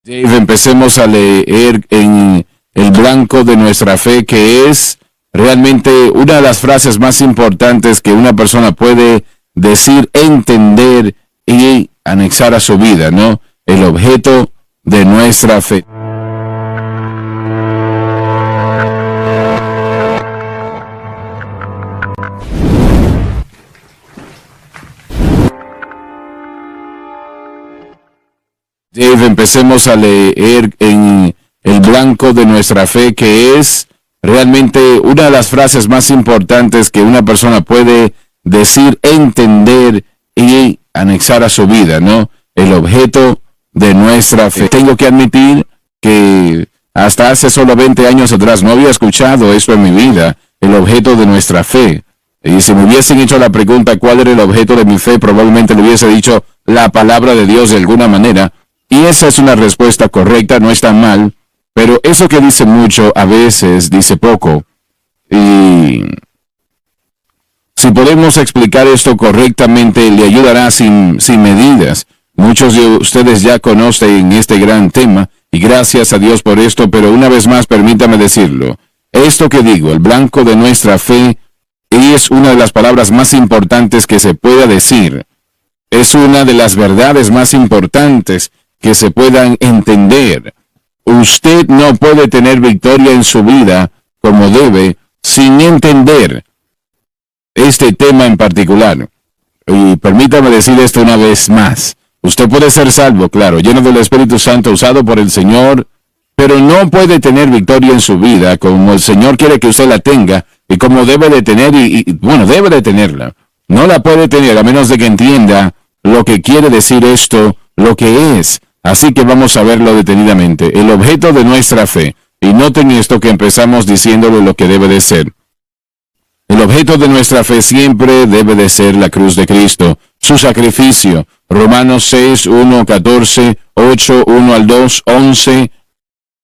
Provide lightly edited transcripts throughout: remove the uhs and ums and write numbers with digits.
Dave, empecemos a leer en el blanco de nuestra fe, que es realmente una de las frases más importantes que una persona puede decir, entender y anexar a su vida, ¿no? El objeto de nuestra fe. Dave, empecemos a leer en el blanco de nuestra fe, que es realmente una de las frases más importantes que una persona puede decir, entender y anexar a su vida, ¿no? El objeto de nuestra fe. Tengo que admitir que hasta hace solo 20 años atrás no había escuchado esto en mi vida, el objeto de nuestra fe. Y si me hubiesen hecho la pregunta cuál era el objeto de mi fe, probablemente le hubiese dicho la palabra de Dios de alguna manera. Y esa es una respuesta correcta, no está mal, pero eso que dice mucho a veces dice poco. Y si podemos explicar esto correctamente, le ayudará sin medidas. Muchos de ustedes ya conocen este gran tema, y gracias a Dios por esto, pero una vez más permítame decirlo. Esto que digo, el blanco de nuestra fe, es una de las palabras más importantes que se pueda decir. Es una de las verdades más importantes que se puedan entender. Usted no puede tener victoria en su vida como debe sin entender este tema en particular. Y permítame decir esto una vez más. Usted puede ser salvo, claro, lleno del Espíritu Santo, usado por el Señor, pero no puede tener victoria en su vida como el Señor quiere que usted la tenga y como debe de tener, bueno, debe de tenerla. No la puede tener a menos de que entienda lo que quiere decir esto, lo que es. Así que vamos a verlo detenidamente. El objeto de nuestra fe. Y noten esto que empezamos diciéndole lo que debe de ser. El objeto de nuestra fe siempre debe de ser la cruz de Cristo, su sacrificio. Romanos 6, 1, 14, 8, 1 al 2, 11,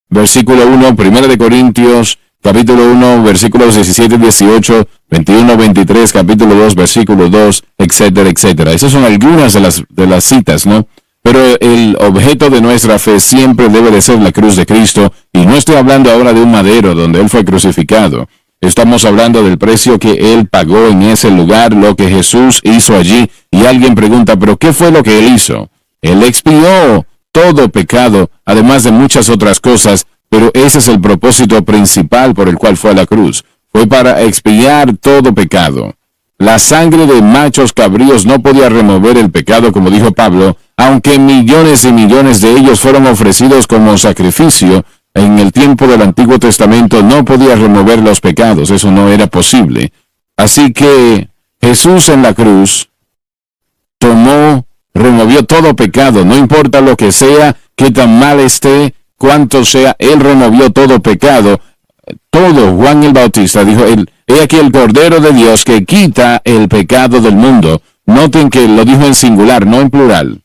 versículo 1, 1 de Corintios, capítulo 1, versículos 17 y 18, 21, 23, capítulo 2, versículo 2, etcétera, etcétera. Esas son algunas de las citas, ¿no? Pero el objeto de nuestra fe siempre debe de ser la cruz de Cristo, y no estoy hablando ahora de un madero donde Él fue crucificado. Estamos hablando del precio que Él pagó en ese lugar, lo que Jesús hizo allí. Y alguien pregunta, ¿pero qué fue lo que Él hizo? Él expió todo pecado, además de muchas otras cosas, pero ese es el propósito principal por el cual fue a la cruz. Fue para expiar todo pecado. La sangre de machos cabríos no podía remover el pecado, como dijo Pablo, aunque millones y millones de ellos fueron ofrecidos como sacrificio. En el tiempo del Antiguo Testamento no podía remover los pecados, eso no era posible. Así que Jesús en la cruz removió todo pecado, no importa lo que sea, qué tan mal esté, cuánto sea, Él removió todo pecado. Todo. Juan el Bautista dijo, he aquí el Cordero de Dios que quita el pecado del mundo. Noten que lo dijo en singular, no en plural.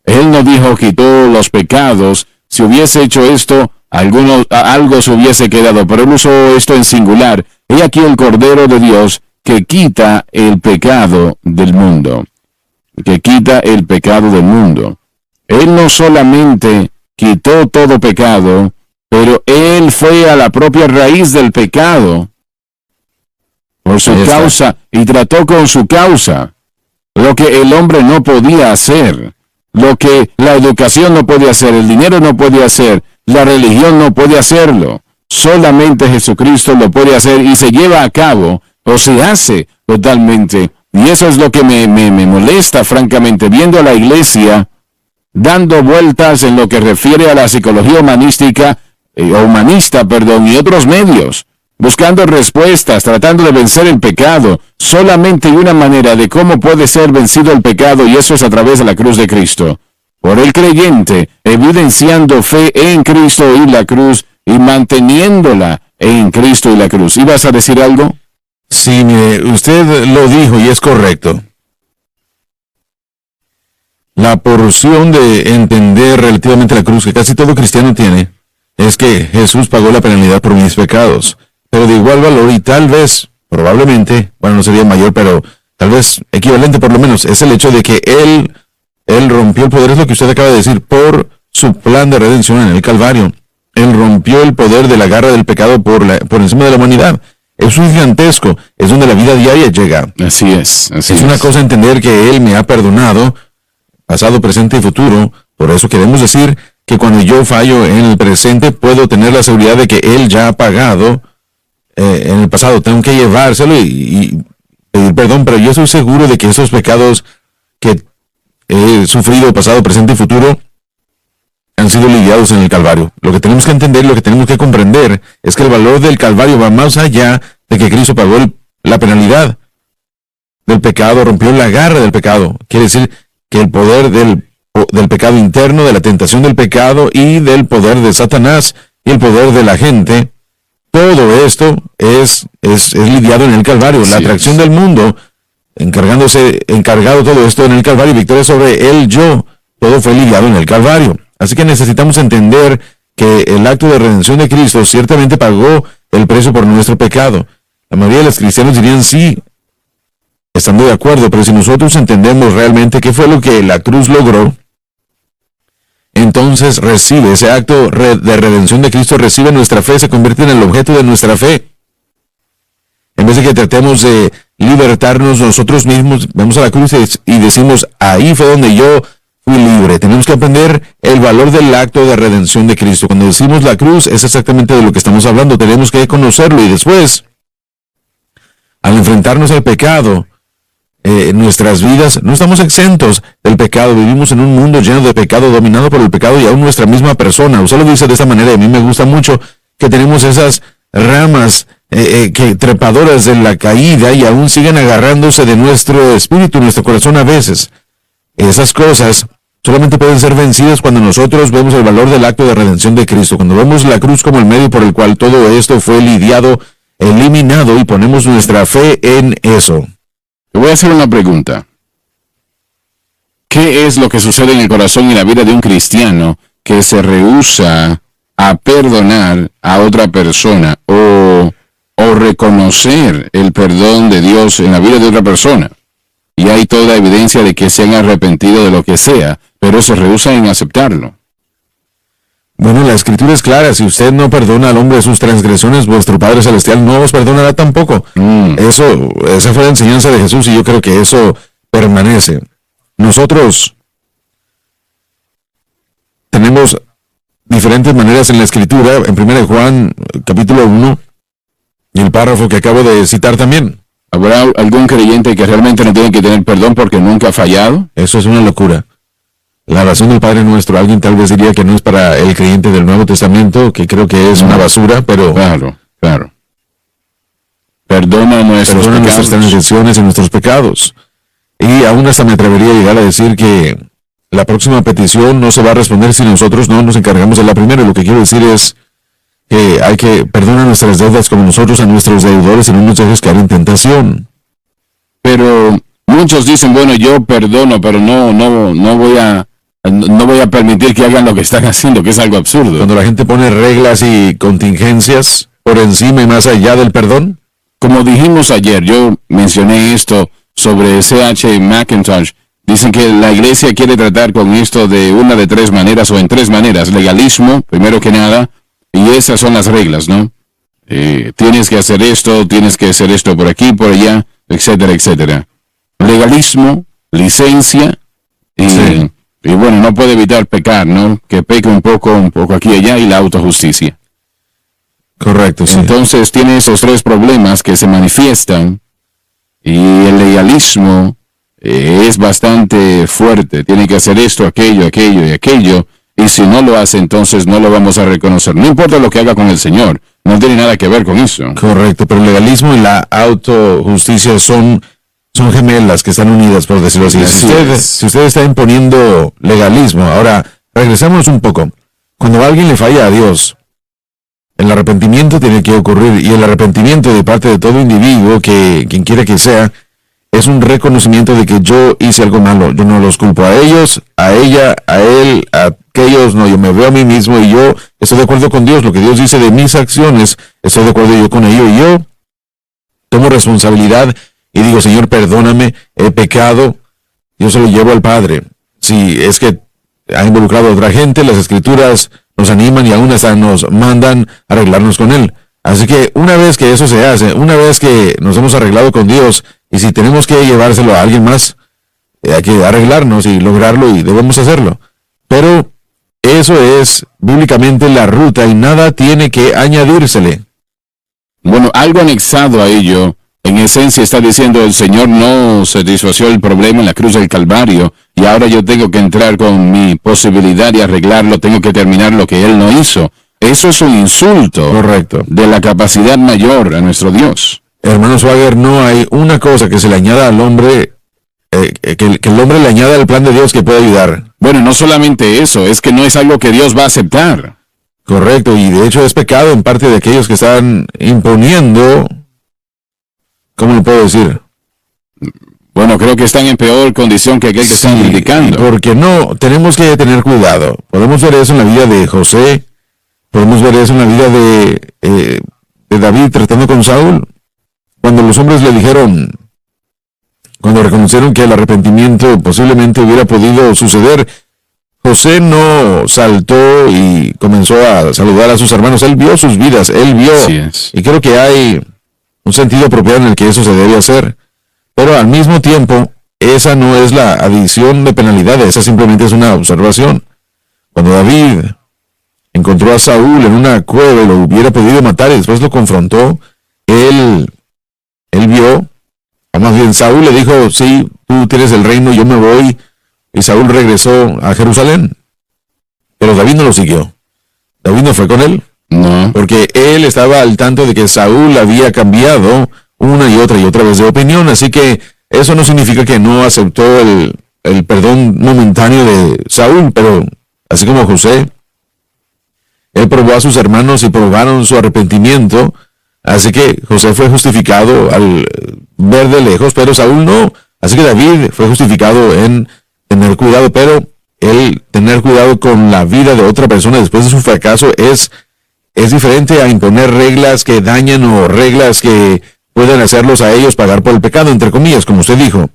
Él no dijo quitó los pecados. Si hubiese hecho esto, algo se hubiese quedado, pero Él usó esto en singular. He aquí el Cordero de Dios que quita el pecado del mundo. Que quita el pecado del mundo. Él no solamente quitó todo pecado, pero Él fue a la propia raíz del pecado por su causa y trató con su causa lo que el hombre no podía hacer, lo que la educación no podía hacer, el dinero no podía hacer, la religión no puede hacerlo. Solamente Jesucristo lo puede hacer y se lleva a cabo o se hace totalmente. Y eso es lo que me molesta, francamente, viendo a la iglesia dando vueltas en lo que refiere a la psicología humanista, y otros medios, buscando respuestas, tratando de vencer el pecado. Solamente hay una manera de cómo puede ser vencido el pecado, y eso es a través de la cruz de Cristo. Por el creyente, evidenciando fe en Cristo y la cruz, y manteniéndola en Cristo y la cruz. ¿Ibas a decir algo? Sí, mire, usted lo dijo y es correcto. La porción de entender relativamente la cruz que casi todo cristiano tiene es que Jesús pagó la penalidad por mis pecados, pero de igual valor y tal vez, probablemente, bueno, no sería mayor, pero tal vez equivalente por lo menos, es el hecho de que Él rompió el poder, es lo que usted acaba de decir, por su plan de redención en el Calvario. Él rompió el poder de la garra del pecado por encima de la humanidad. Es un gigantesco, es donde la vida diaria llega. Así es. Es una cosa entender que Él me ha perdonado, pasado, presente y futuro. Por eso queremos decir que cuando yo fallo en el presente, puedo tener la seguridad de que Él ya ha pagado en el pasado. Tengo que llevárselo y pedir perdón, pero yo estoy seguro de que esos pecados que he sufrido, pasado, presente y futuro, han sido lidiados en el Calvario. Lo que tenemos que entender, lo que tenemos que comprender, es que el valor del Calvario va más allá de que Cristo pagó la penalidad del pecado, rompió la garra del pecado. Quiere decir que el poder del pecado interno, de la tentación del pecado y del poder de Satanás y el poder de la gente, todo esto es lidiado en el Calvario. La atracción del mundo, encargado todo esto en el Calvario, victoria sobre el yo, todo fue lidiado en el Calvario. Así que necesitamos entender que el acto de redención de Cristo ciertamente pagó el precio por nuestro pecado. La mayoría de los cristianos dirían sí, estando de acuerdo, pero si nosotros entendemos realmente qué fue lo que la cruz logró, entonces recibe ese acto de redención de Cristo, recibe nuestra fe, se convierte en el objeto de nuestra fe. En vez de que tratemos de libertarnos nosotros mismos, vamos a la cruz y decimos, ahí fue donde yo fui libre. Tenemos que aprender el valor del acto de redención de Cristo. Cuando decimos la cruz, es exactamente de lo que estamos hablando. Tenemos que conocerlo y después, al enfrentarnos al pecado, en nuestras vidas, no estamos exentos del pecado. Vivimos en un mundo lleno de pecado, dominado por el pecado y aún nuestra misma persona. Usted lo dice de esta manera y a mí me gusta mucho que tenemos esas ramas trepadoras de la caída y aún siguen agarrándose de nuestro espíritu, nuestro corazón a veces. Esas cosas solamente pueden ser vencidas cuando nosotros vemos el valor del acto de redención de Cristo, cuando vemos la cruz como el medio por el cual todo esto fue lidiado, eliminado y ponemos nuestra fe en eso. Te voy a hacer una pregunta. ¿Qué es lo que sucede en el corazón y en la vida de un cristiano que se rehúsa a perdonar a otra persona o reconocer el perdón de Dios en la vida de otra persona? Y hay toda evidencia de que se han arrepentido de lo que sea, pero se rehúsan en aceptarlo. Bueno, la Escritura es clara. Si usted no perdona al hombre sus transgresiones, vuestro Padre Celestial no os perdonará tampoco. Esa fue la enseñanza de Jesús y yo creo que eso permanece. Nosotros tenemos diferentes maneras en la Escritura. En 1 Juan, capítulo 1, y el párrafo que acabo de citar también. ¿Habrá algún creyente que realmente no tiene que tener perdón porque nunca ha fallado? Eso es una locura. La oración del Padre Nuestro, alguien tal vez diría que no es para el creyente del Nuevo Testamento, que creo que es una basura, pero... Claro. Perdona nuestras transgresiones y nuestros pecados. Y aún hasta me atrevería a llegar a decir que la próxima petición no se va a responder si nosotros no nos encargamos de la primera. Lo que quiero decir es que hay que perdonar nuestras deudas como nosotros a nuestros deudores y no nos dejes caer en tentación. Pero muchos dicen, bueno, yo perdono, pero no voy a permitir que hagan lo que están haciendo, que es algo absurdo. Cuando la gente pone reglas y contingencias por encima y más allá del perdón. Como dijimos ayer, yo mencioné esto sobre C.H. McIntosh. Dicen que la iglesia quiere tratar con esto de una de tres maneras o en tres maneras. Legalismo, primero que nada, y esas son las reglas, ¿no? Tienes que hacer esto por aquí, por allá, etcétera, etcétera. Legalismo, licencia, y bueno, no puede evitar pecar, ¿no? Que peque un poco aquí y allá, y la autojusticia. Correcto, sí. Entonces tiene esos tres problemas que se manifiestan, y el legalismo es bastante fuerte. Tiene que hacer esto, aquello y aquello, y si no lo hace, entonces no lo vamos a reconocer. No importa lo que haga con el Señor, no tiene nada que ver con eso. Correcto, pero el legalismo y la autojusticia son gemelas que están unidas, por decirlo así. Si usted está imponiendo legalismo, ahora regresamos un poco. Cuando alguien le falla a Dios, el arrepentimiento tiene que ocurrir, y el arrepentimiento de parte de todo individuo, que quien quiera que sea, es un reconocimiento de que yo hice algo malo. Yo no los culpo a ellos, a ella, a él, a aquellos, no, yo me veo a mí mismo y yo estoy de acuerdo con Dios. Lo que Dios dice de mis acciones, estoy de acuerdo yo con ello, y yo tomo responsabilidad y digo, Señor, perdóname, he pecado, yo se lo llevo al Padre. Si es que ha involucrado a otra gente, las Escrituras nos animan y aún hasta nos mandan a arreglarnos con Él. Así que una vez que eso se hace, una vez que nos hemos arreglado con Dios, y si tenemos que llevárselo a alguien más, hay que arreglarnos y lograrlo, y debemos hacerlo. Pero eso es bíblicamente la ruta y nada tiene que añadírsele. Bueno, algo anexado a ello, en esencia está diciendo el Señor no satisfació el problema en la cruz del Calvario y ahora yo tengo que entrar con mi posibilidad de arreglarlo, tengo que terminar lo que Él no hizo. Eso es un insulto. Correcto. De la capacidad mayor a nuestro Dios. Hermano Swagger, no hay una cosa que se le añada al hombre, que el hombre le añada al plan de Dios que pueda ayudar. Bueno, no solamente eso, es que no es algo que Dios va a aceptar. Correcto, y de hecho es pecado en parte de aquellos que están imponiendo, ¿cómo lo puedo decir? Bueno, creo que están en peor condición que aquel que están criticando. Porque no, tenemos que tener cuidado. Podemos ver eso en la vida de José, podemos ver eso en la vida de David tratando con Saúl. Cuando los hombres le dijeron, cuando reconocieron que el arrepentimiento posiblemente hubiera podido suceder, José no saltó y comenzó a saludar a sus hermanos. Él vio sus vidas, él vio. Y creo que hay un sentido apropiado en el que eso se debe hacer. Pero al mismo tiempo, esa no es la adición de penalidades, esa simplemente es una observación. Cuando David encontró a Saúl en una cueva y lo hubiera podido matar y después lo confrontó, él vio, o más bien Saúl le dijo, sí, tú tienes el reino, yo me voy. Y Saúl regresó a Jerusalén. Pero David no lo siguió. David no fue con él. No. Porque él estaba al tanto de que Saúl había cambiado una y otra vez de opinión. Así que eso no significa que no aceptó el perdón momentáneo de Saúl. Pero así como José, él probó a sus hermanos y probaron su arrepentimiento. Así que José fue justificado al ver de lejos, pero Saúl no. Así que David fue justificado en tener cuidado, pero el tener cuidado con la vida de otra persona después de su fracaso es diferente a imponer reglas que dañan o reglas que pueden hacerlos a ellos pagar por el pecado, entre comillas, como usted dijo.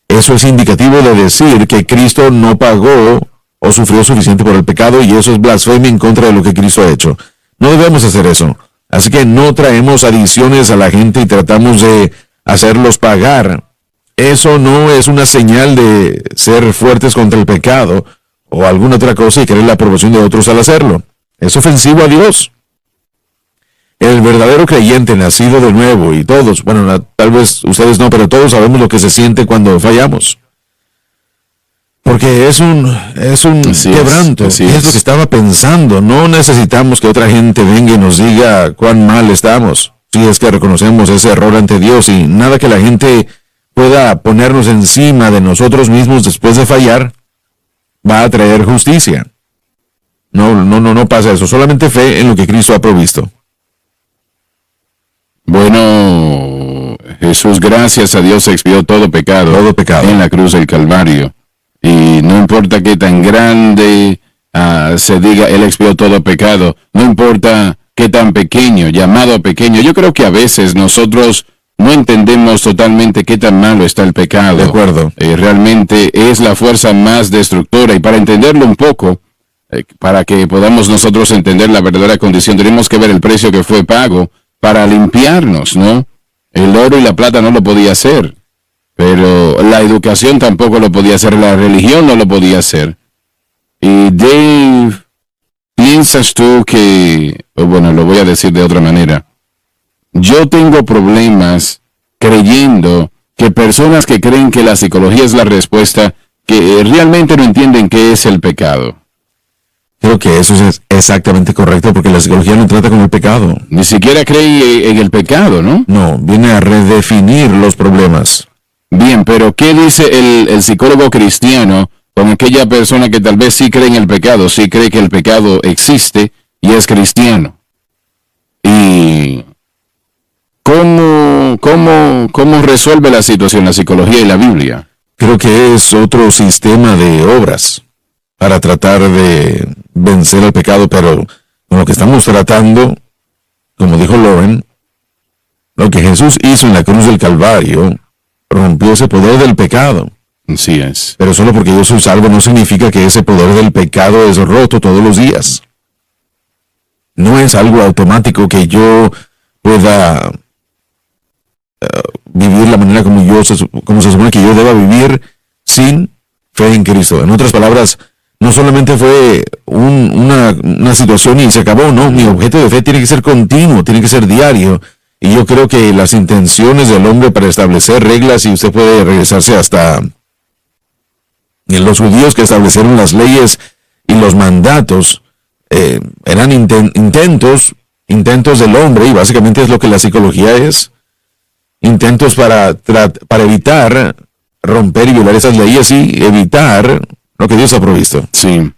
Eso es indicativo de decir que Cristo no pagó o sufrió suficiente por el pecado y eso es blasfemia en contra de lo que Cristo ha hecho. No debemos hacer eso. Así que no traemos adiciones a la gente y tratamos de hacerlos pagar. Eso no es una señal de ser fuertes contra el pecado o alguna otra cosa y querer la aprobación de otros al hacerlo. Es ofensivo a Dios. El verdadero creyente nacido de nuevo y todos, bueno, tal vez ustedes no, pero todos sabemos lo que se siente cuando fallamos. Porque es un quebranto. Es lo que estaba pensando. No necesitamos que otra gente venga y nos diga cuán mal estamos. Si es que reconocemos ese error ante Dios y nada que la gente pueda ponernos encima de nosotros mismos después de fallar, va a traer justicia. No pasa eso. Solamente fe en lo que Cristo ha provisto. Bueno, Jesús, gracias a Dios, expió todo pecado en la cruz del Calvario. Y no importa qué tan grande se diga, Él expió todo pecado. No importa qué tan pequeño, llamado pequeño. Yo creo que a veces nosotros no entendemos totalmente qué tan malo está el pecado. De acuerdo. Realmente es la fuerza más destructora. Y para entenderlo un poco, para que podamos nosotros entender la verdadera condición, tenemos que ver el precio que fue pago para limpiarnos, ¿no? El oro y la plata no lo podía hacer. Pero la educación tampoco lo podía hacer, la religión no lo podía hacer. Y Dave, ¿piensas tú que, bueno, lo voy a decir de otra manera, yo tengo problemas creyendo que personas que creen que la psicología es la respuesta, que realmente no entienden qué es el pecado? Creo que eso es exactamente correcto, porque la psicología no trata con el pecado. Ni siquiera cree en el pecado, ¿no? No, viene a redefinir los problemas. Bien, pero ¿qué dice el psicólogo cristiano con aquella persona que tal vez sí cree en el pecado, sí cree que el pecado existe y es cristiano? ¿Y cómo resuelve la situación la psicología y la Biblia? Creo que es otro sistema de obras para tratar de vencer el pecado, pero con lo que estamos tratando, como dijo Lauren, lo que Jesús hizo en la cruz del Calvario rompió ese poder del pecado. Así es. Pero solo porque yo soy salvo no significa que ese poder del pecado es roto todos los días. No es algo automático que yo pueda vivir la manera como se supone que yo deba vivir sin fe en Cristo. En otras palabras, no solamente fue una situación y se acabó, no. Mi objeto de fe tiene que ser continuo, tiene que ser diario. Y yo creo que las intenciones del hombre para establecer reglas, y usted puede regresarse hasta los judíos que establecieron las leyes y los mandatos, eran intentos del hombre, y básicamente es lo que la psicología es, intentos para evitar romper y violar esas leyes y evitar lo que Dios ha provisto. Sí.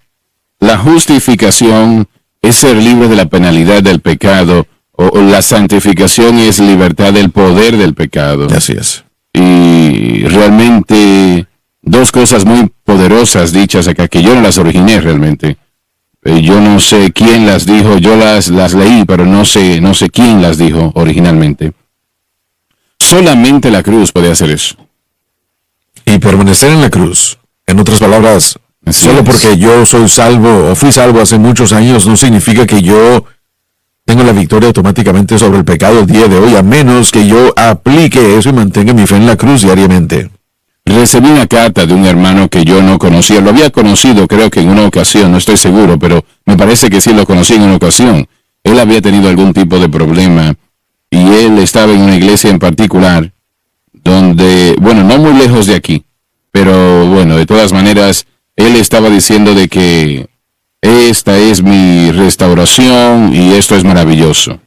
La justificación es ser libre de la penalidad del pecado, o la santificación es libertad del poder del pecado. Así es. Y realmente dos cosas muy poderosas dichas acá, que yo no las originé realmente. Yo no sé quién las dijo, yo las leí, pero no sé quién las dijo originalmente. Solamente la cruz puede hacer eso. Y permanecer en la cruz, en otras palabras, Así solo es. porque yo soy salvo o fui salvo hace muchos años, no significa que yo tengo la victoria automáticamente sobre el pecado el día de hoy, a menos que yo aplique eso y mantenga mi fe en la cruz diariamente. Recibí una carta de un hermano que yo no conocía. Lo había conocido, creo que en una ocasión, no estoy seguro, pero me parece que sí lo conocí en una ocasión. Él había tenido algún tipo de problema y él estaba en una iglesia en particular donde, bueno, no muy lejos de aquí, pero bueno, de todas maneras, él estaba diciendo de que esta es mi restauración y esto es maravilloso.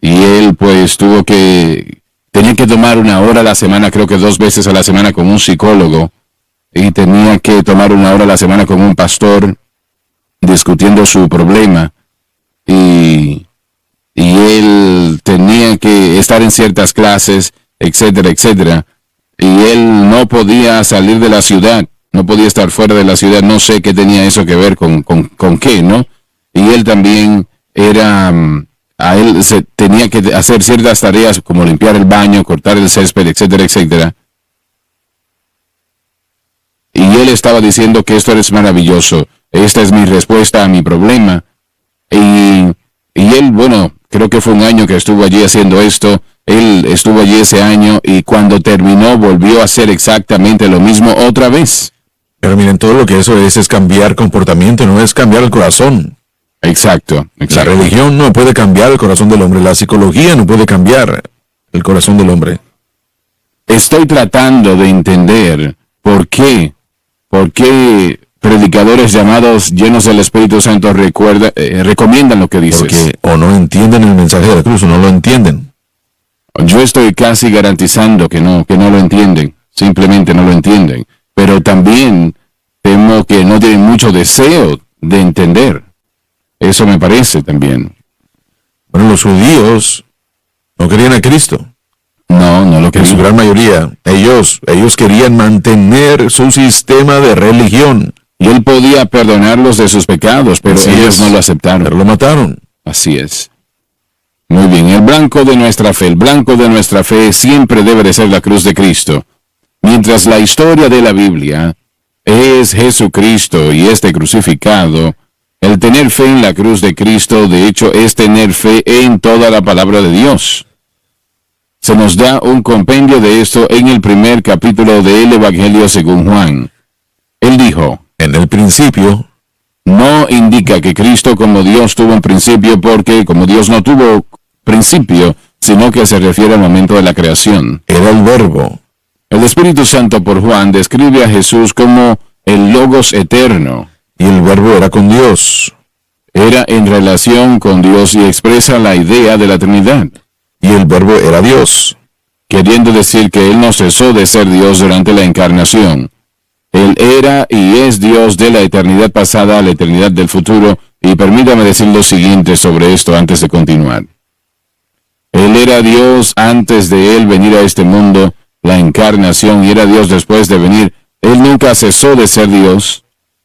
Y él pues tenía que tomar 1 hora a la semana, creo que 2 veces a la semana con un psicólogo, y tenía que tomar 1 hora a la semana con un pastor discutiendo su problema, y él tenía que estar en ciertas clases, etcétera, etcétera, y él no podía salir de la ciudad, no podía estar fuera de la ciudad, no sé qué tenía eso que ver con qué, ¿no? Y él también a él se tenía que hacer ciertas tareas como limpiar el baño, cortar el césped, etcétera, etcétera. Y él estaba diciendo que esto es maravilloso, esta es mi respuesta a mi problema. Y él, bueno, creo que fue 1 año que estuvo allí haciendo esto. Él estuvo allí ese año y cuando terminó volvió a hacer exactamente lo mismo otra vez. Pero miren, todo lo que eso es cambiar comportamiento, no es cambiar el corazón. Exacto. La religión no puede cambiar el corazón del hombre, la psicología no puede cambiar el corazón del hombre. Estoy tratando de entender por qué predicadores llamados llenos del Espíritu Santo recomiendan lo que dices. Porque o no entienden el mensaje de la cruz o no lo entienden. Yo estoy casi garantizando que no lo entienden, simplemente no lo entienden. Pero también temo que no tienen mucho deseo de entender. Eso me parece también. Bueno, los judíos no querían a Cristo. No lo En querían. su gran mayoría. Ellos querían mantener su sistema de religión. Y él podía perdonarlos de sus pecados, pero Así ellos es. no lo aceptaron. Pero lo mataron. Así es. Muy bien, el blanco de nuestra fe siempre debe de ser la cruz de Cristo. Mientras la historia de la Biblia es Jesucristo y este crucificado, el tener fe en la cruz de Cristo, de hecho, es tener fe en toda la palabra de Dios. Se nos da un compendio de esto en el primer capítulo del Evangelio según Juan. Él dijo, En el principio, no indica que Cristo como Dios tuvo un principio, porque como Dios no tuvo principio, sino que se refiere al momento de la creación. era el Verbo. El Espíritu Santo por Juan describe a Jesús como el Logos eterno. Y el Verbo era con Dios. Era en relación con Dios y expresa la idea de la Trinidad, Y el Verbo era Dios. queriendo decir que Él no cesó de ser Dios durante la encarnación. Él era y es Dios de la eternidad pasada a la eternidad del futuro, y permítame decir lo siguiente sobre esto antes de continuar. Él era Dios antes de Él venir a este mundo, la encarnación, y era Dios después de venir. Él nunca cesó de ser Dios.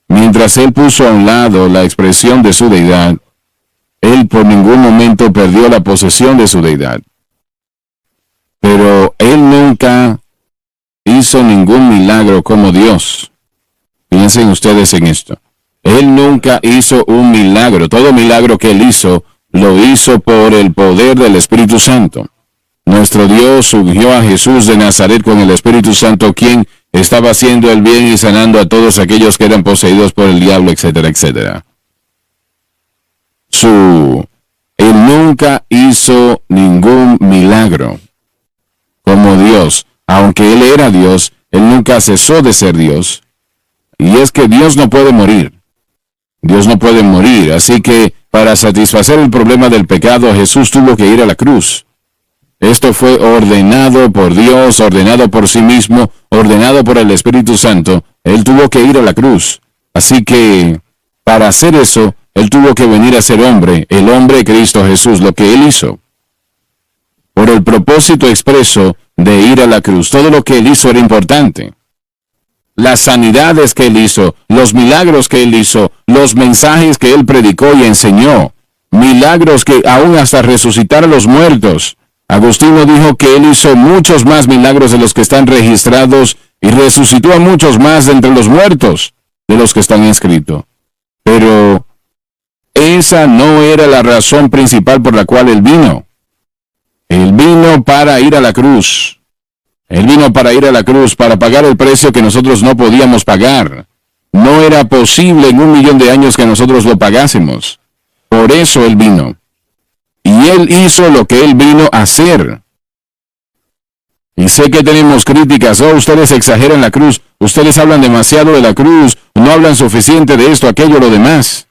Mientras Él puso a un lado la expresión de su deidad, Él por ningún momento perdió la posesión de su deidad. Pero Él nunca hizo ningún milagro como Dios. Piensen ustedes en esto. Él nunca hizo un milagro. Todo milagro que él hizo, lo hizo por el poder del Espíritu Santo. Nuestro Dios ungió a Jesús de Nazaret con el Espíritu Santo, quien estaba haciendo el bien y sanando a todos aquellos que eran poseídos por el diablo, etcétera, etcétera. Él nunca hizo ningún milagro como Dios. Aunque él era Dios, él nunca cesó de ser Dios. Y es que Dios no puede morir. Dios no puede morir. Así que para satisfacer el problema del pecado, Jesús tuvo que ir a la cruz. Esto fue ordenado por Dios, ordenado por sí mismo, ordenado por el Espíritu Santo. Él tuvo que ir a la cruz. Así que para hacer eso, él tuvo que venir a ser hombre, el hombre Cristo Jesús, lo que él hizo. Por el propósito expreso de ir a la cruz. Todo lo que él hizo era importante. Las sanidades que él hizo, los milagros que él hizo, los mensajes que él predicó y enseñó, milagros que aún hasta resucitar a los muertos. Agustino dijo que él hizo muchos más milagros de los que están registrados y resucitó a muchos más de entre los muertos de los que están escritos. Pero esa no era la razón principal por la cual él vino. Él vino para ir a la cruz. Él vino para ir a la cruz, para pagar el precio que nosotros no podíamos pagar. No era posible en 1.000.000 de años que nosotros lo pagásemos. Por eso él vino. Y él hizo lo que él vino a hacer. Y sé que tenemos críticas. Oh, ustedes exageran la cruz. Ustedes hablan demasiado de la cruz. No hablan suficiente de esto, aquello, lo demás.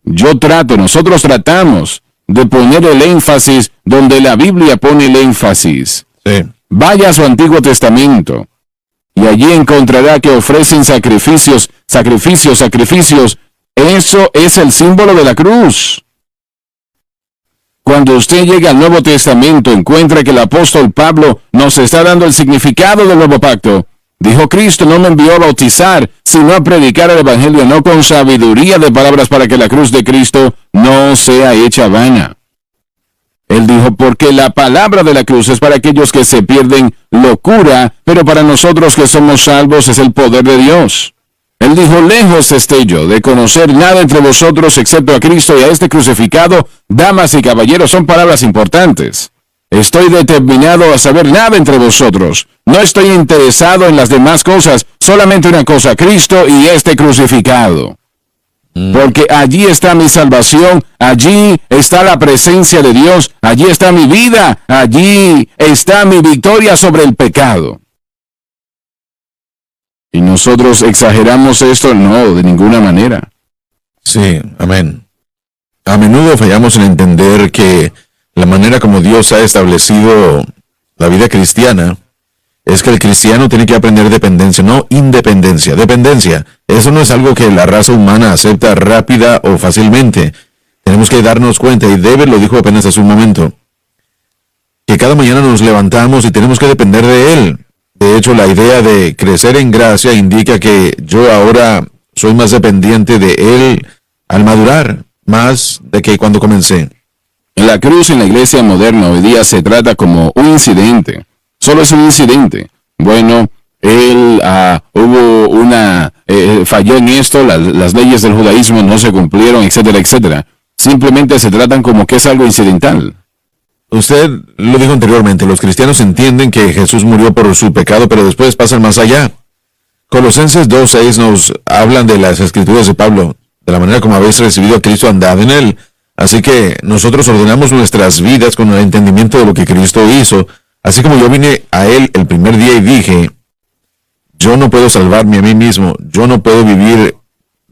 Nosotros tratamos de poner el énfasis donde la Biblia pone el énfasis. Sí. Vaya a su Antiguo Testamento y allí encontrará que ofrecen sacrificios. Eso es el símbolo de la cruz. Cuando usted llega al Nuevo Testamento, encuentra que el apóstol Pablo nos está dando el significado del nuevo pacto. Dijo: Cristo no me envió a bautizar, sino a predicar el Evangelio, no con sabiduría de palabras, para que la cruz de Cristo no sea hecha vana. Él dijo: porque la palabra de la cruz es para aquellos que se pierden locura, pero para nosotros que somos salvos es el poder de Dios. Él dijo: lejos esté yo de conocer nada entre vosotros excepto a Cristo y a este crucificado. Damas y caballeros, son palabras importantes. Estoy determinado a saber nada entre vosotros. No estoy interesado en las demás cosas, solamente una cosa: Cristo y este crucificado. Porque allí está mi salvación, allí está la presencia de Dios, allí está mi vida, allí está mi victoria sobre el pecado. ¿Y nosotros exageramos esto? No, de ninguna manera. Sí, amén. A menudo fallamos en entender que la manera como Dios ha establecido la vida cristiana es que el cristiano tiene que aprender dependencia, no independencia, dependencia. Eso no es algo que la raza humana acepta rápida o fácilmente. Tenemos que darnos cuenta, y David lo dijo apenas hace un momento, que cada mañana nos levantamos y tenemos que depender de Él. De hecho, la idea de crecer en gracia indica que yo ahora soy más dependiente de Él al madurar, más de que cuando comencé. La cruz en la iglesia moderna hoy día se trata como un incidente. Solo es un incidente. Bueno, él falló en esto, las leyes del judaísmo no se cumplieron, etcétera, etcétera. Simplemente se tratan como que es algo incidental. Usted lo dijo anteriormente, los cristianos entienden que Jesús murió por su pecado, pero después pasan más allá. Colosenses 2:6 nos hablan de las escrituras de Pablo, de la manera como habéis recibido a Cristo, andad en él. Así que nosotros ordenamos nuestras vidas con el entendimiento de lo que Cristo hizo. Así como yo vine a Él el primer día y dije: yo no puedo salvarme a mí mismo, yo no puedo vivir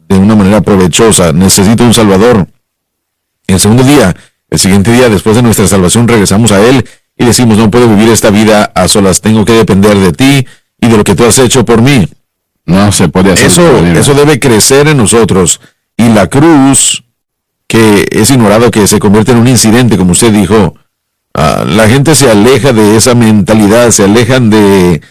de una manera provechosa, necesito un Salvador. El segundo día, el siguiente día después de nuestra salvación, regresamos a Él y decimos: no puedo vivir esta vida a solas, tengo que depender de ti y de lo que tú has hecho por mí. No se puede hacer. Eso debe crecer en nosotros. Y la cruz, que es ignorado, que se convierte en un incidente, como usted dijo, la gente se aleja de esa mentalidad, se alejan de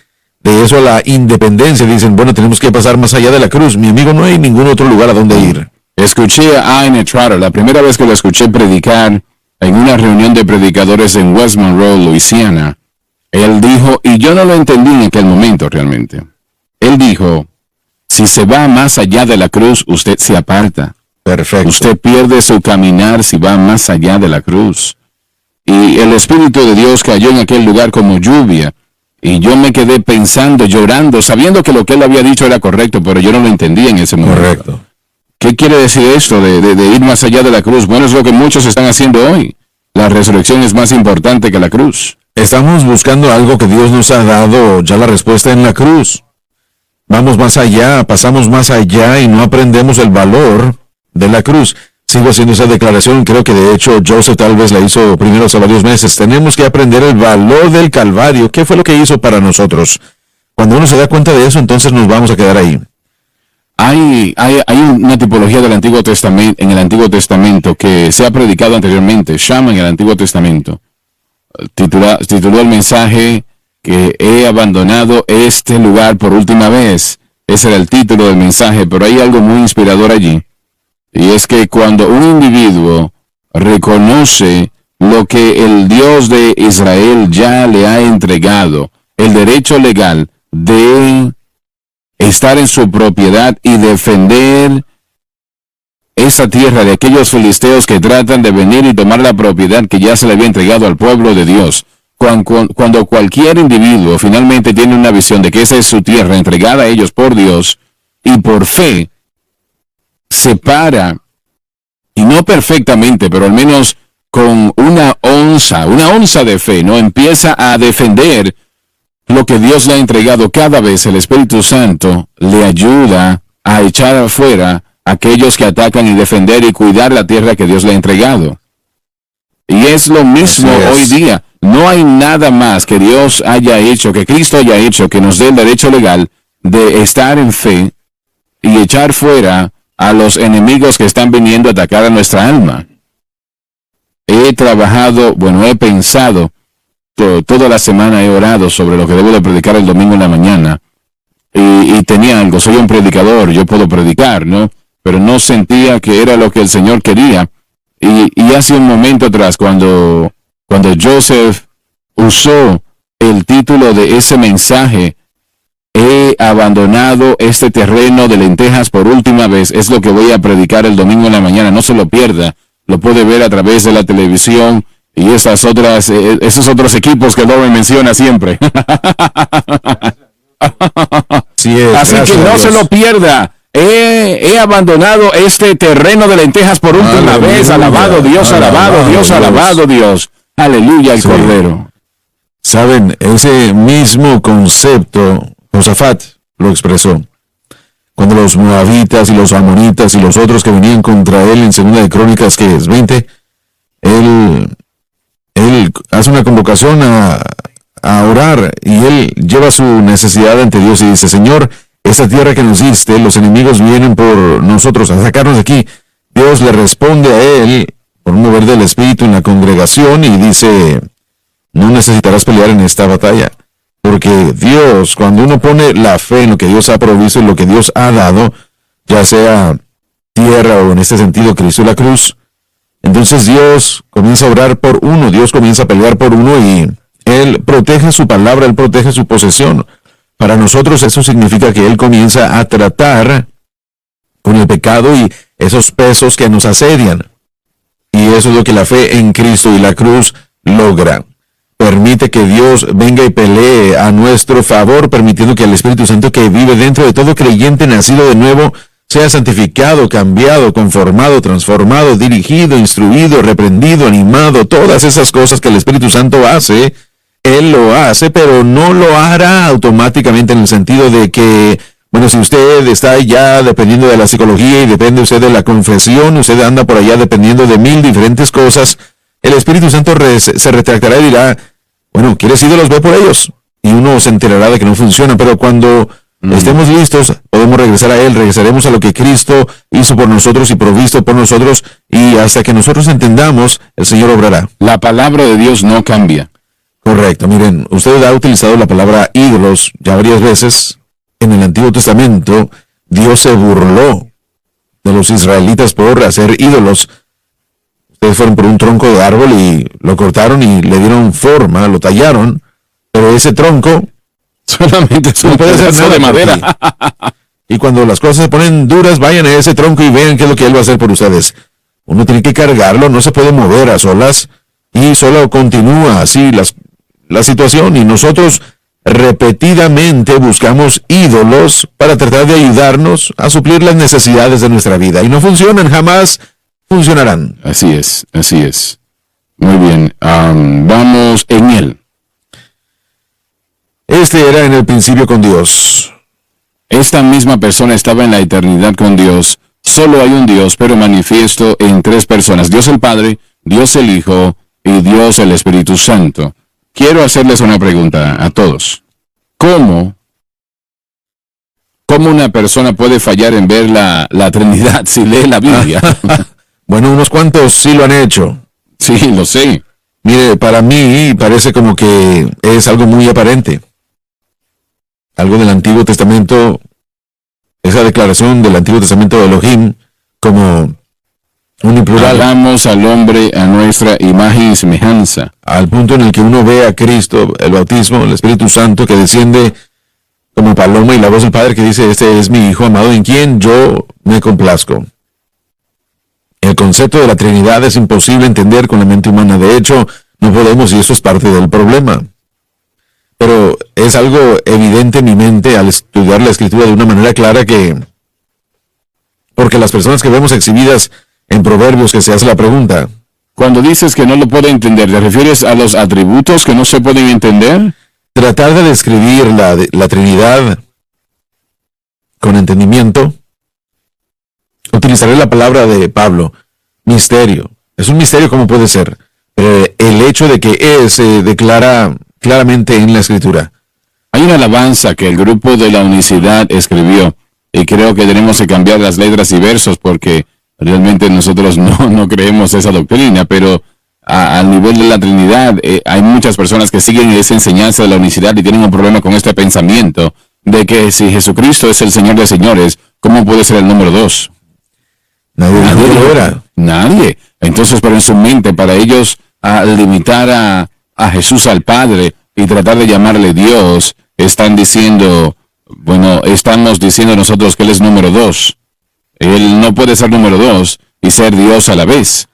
eso a la independencia. Dicen: bueno, tenemos que pasar más allá de la cruz. Mi amigo, no hay ningún otro lugar a donde ir. Escuché a Ina Trotter, la primera vez que lo escuché predicar en una reunión de predicadores en West Monroe, Luisiana. Él dijo, y yo no lo entendí en aquel momento realmente. Él dijo, si se va más allá de la cruz, usted se aparta. Perfecto. Usted pierde su caminar si va más allá de la cruz. Y el Espíritu de Dios cayó en aquel lugar como lluvia. Y yo me quedé pensando, llorando, sabiendo que lo que él había dicho era correcto, pero yo no lo entendía en ese momento. Correcto. ¿Qué quiere decir esto de ir más allá de la cruz? Bueno, es lo que muchos están haciendo hoy. La resurrección es más importante que la cruz. Estamos buscando algo que Dios nos ha dado ya la respuesta en la cruz. Vamos más allá, pasamos más allá y no aprendemos el valor de la cruz. Sigo haciendo esa declaración, creo que de hecho Joseph tal vez la hizo primero hace varios meses. Tenemos que aprender el valor del Calvario. ¿Qué fue lo que hizo para nosotros? Cuando uno se da cuenta de eso, entonces nos vamos a quedar ahí. Hay una tipología del Antiguo Testamento, en el Antiguo Testamento, que se ha predicado anteriormente, Shammah en el Antiguo Testamento. Tituló el mensaje que he abandonado este lugar por última vez. Ese era el título del mensaje, pero hay algo muy inspirador allí. Y es que cuando un individuo reconoce lo que el Dios de Israel ya le ha entregado, el derecho legal de estar en su propiedad y defender esa tierra de aquellos filisteos que tratan de venir y tomar la propiedad que ya se le había entregado al pueblo de Dios. Cuando cualquier individuo finalmente tiene una visión de que esa es su tierra entregada a ellos por Dios y por fe, se para, y no perfectamente, pero al menos con una onza de fe, ¿no? Empieza a defender lo que Dios le ha entregado. Cada vez el Espíritu Santo le ayuda a echar afuera a aquellos que atacan y defender y cuidar la tierra que Dios le ha entregado. Y es lo mismo hoy día. No hay nada más que Dios haya hecho, que Cristo haya hecho, que nos dé el derecho legal de estar en fe y echar fuera a los enemigos que están viniendo a atacar a nuestra alma. He pensado, toda la semana he orado sobre lo que debo de predicar el domingo en la mañana. Y tenía algo, soy un predicador, yo puedo predicar, ¿no? Pero no sentía que era lo que el Señor quería. Y hace un momento atrás, cuando Joseph usó el título de ese mensaje, he abandonado este terreno de lentejas por última vez, es lo que voy a predicar el domingo en la mañana, no se lo pierda, lo puede ver a través de la televisión y esos otros equipos que Lauren menciona siempre. Sí es, así que no se lo pierda. He abandonado este terreno de lentejas por última vez. Alabado Dios, alabado Dios, alabado Dios. Aleluya al Cordero. Saben, ese mismo concepto, Josafat lo expresó. Cuando los moabitas y los amonitas y los otros que venían contra él en 2 de Crónicas, que es 20, él hace una convocación a orar y él lleva su necesidad ante Dios y dice: Señor, esa tierra que nos diste, los enemigos vienen por nosotros a sacarnos de aquí. Dios le responde a él por un mover del Espíritu en la congregación y dice: no necesitarás pelear en esta batalla. Porque Dios, cuando uno pone la fe en lo que Dios ha provisto y lo que Dios ha dado, ya sea tierra o en este sentido Cristo y la cruz, entonces Dios comienza a orar por uno, Dios comienza a pelear por uno y Él protege su palabra, Él protege su posesión. Para nosotros eso significa que Él comienza a tratar con el pecado y esos pesos que nos asedian. Y eso es lo que la fe en Cristo y la cruz logra. Permite que Dios venga y pelee a nuestro favor, permitiendo que el Espíritu Santo que vive dentro de todo creyente nacido de nuevo sea santificado, cambiado, conformado, transformado, dirigido, instruido, reprendido, animado. Todas esas cosas que el Espíritu Santo hace, Él lo hace, pero no lo hará automáticamente en el sentido de que, bueno, si usted está ya dependiendo de la psicología y depende usted de la confesión, usted anda por allá dependiendo de 1000 diferentes cosas, el Espíritu Santo se retractará y dirá: bueno, ¿quieres ídolos? Ve por ellos. Y uno se enterará de que no funciona, pero cuando estemos listos, podemos regresar a Él, regresaremos a lo que Cristo hizo por nosotros y provisto por nosotros, y hasta que nosotros entendamos, el Señor obrará. La palabra de Dios no cambia. Correcto. Miren, usted ha utilizado la palabra ídolos ya varias veces. En el Antiguo Testamento, Dios se burló de los israelitas por hacer ídolos. Ustedes fueron por un tronco de árbol y lo cortaron y le dieron forma, lo tallaron, Pero ese tronco solamente es no un puede ser pedazo nada de madera. Y cuando las cosas se ponen duras, vayan a ese tronco y vean qué es lo que él va a hacer por ustedes. Uno tiene que cargarlo, no se puede mover a solas y solo continúa así la situación. Y nosotros repetidamente buscamos ídolos para tratar de ayudarnos a suplir las necesidades de nuestra vida. Y no funcionan, jamás funcionarán. Así es, así es. Muy bien, vamos en él. Este era en el principio con Dios. Esta misma persona estaba en la eternidad con Dios. Solo hay un Dios, pero manifiesto en tres personas. Dios el Padre, Dios el Hijo y Dios el Espíritu Santo. Quiero hacerles una pregunta a todos. ¿Cómo una persona puede fallar en ver la Trinidad si lee la Biblia? Bueno, unos cuantos sí lo han hecho. Sí, lo sé. Mire, para mí parece como que es algo muy aparente. Algo del Antiguo Testamento, esa declaración del Antiguo Testamento de Elohim como uniplural. Hagamos al hombre a nuestra imagen y semejanza. Al punto en el que uno ve a Cristo, el bautismo, el Espíritu Santo que desciende como paloma y la voz del Padre que dice, este es mi Hijo amado en quien yo me complazco. El concepto de la Trinidad es imposible entender con la mente humana. De hecho, no podemos y eso es parte del problema. Pero es algo evidente en mi mente al estudiar la Escritura de una manera clara porque las personas que vemos exhibidas en Proverbios que se hace la pregunta. Cuando dices que no lo puede entender, ¿te refieres a los atributos que no se pueden entender? Tratar de describir la Trinidad con entendimiento. Utilizaré la palabra de Pablo, misterio. Es un misterio, ¿cómo puede ser? El hecho de que se declara claramente en la Escritura. Hay una alabanza que el grupo de la Unicidad escribió, y creo que tenemos que cambiar las letras y versos porque realmente nosotros no creemos esa doctrina, pero al nivel de la Trinidad hay muchas personas que siguen esa enseñanza de la unicidad y tienen un problema con este pensamiento de que si Jesucristo es el Señor de señores, ¿cómo puede ser el número 2? Nadie lo era. Nadie. Entonces, pero en su mente, para ellos limitar a Jesús al Padre y tratar de llamarle Dios, están diciendo, estamos diciendo nosotros que Él es número 2. Él no puede ser número 2 y ser Dios a la vez.